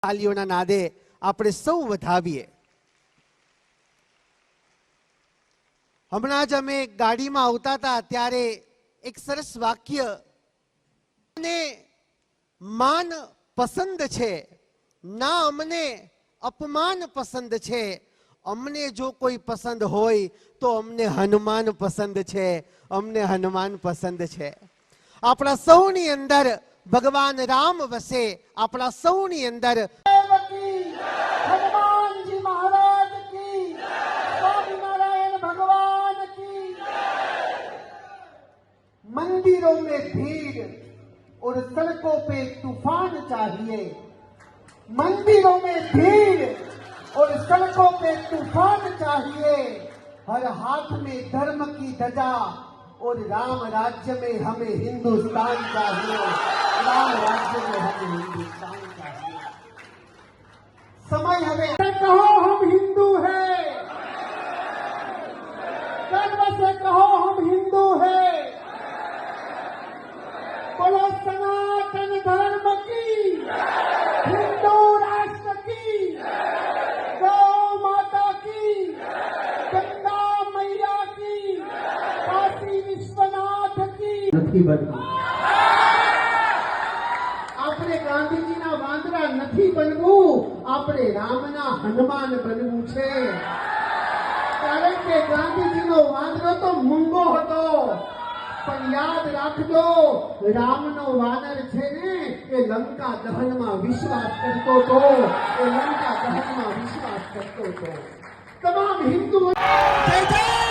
તાલીઓના નાદે આપણે સૌ વધાવીએ। હમણાં જ અમે ગાડીમાં આવતા હતા ત્યારે એક સરસ વાક્ય, અમને માન પસંદ છે ના અમને અપમાન પસંદ છે, અમને જો કોઈ પસંદ હોય તો અમને હનુમાન પસંદ છે, અમને હનુમાન પસંદ છે। આપણા સૌની અંદર ભગવાન રામ વસે, આપણા સૌની અંદર हनुमानजी महाराज की, स्वामीनारायण भगवान की। मंदिरों में भीड़ और सड़कों पे तूफान चाहिए, मंदिरों में भीड़ और सड़कों पे तूफान चाहिए, हर हाथ में धर्म की ध्वजा और राम राज्य में हमें हिंदुस्तान चाहिए, राम राज्य में हमें हिंदुस्तान चाहिए। समय हमें कहो हम हिंदू हैं, गर्व से कहो हम हिंदू हैं, बोलो सनातन धर्म की, हिंदू राष्ट्र की, गौ माता की, गंगा मैया की, काशी विश्वनाथ की। નથી બનવું, આપણે ગાંધીજીના વાંદરા નથી બનવું, આપણે રામના હનુમાન બનવું છે। કારણ કે ગાંધીજીનો વાંદરો તો મૂંગો હતો, પણ યાદ રાખજો રામનો વાનર છે ને એ લંકા દહનમાં વિશ્વાસ કરતો હતો, એ લંકા દહનમાં વિશ્વાસ કરતો હતો। તમામ હિન્દુઓ જય જય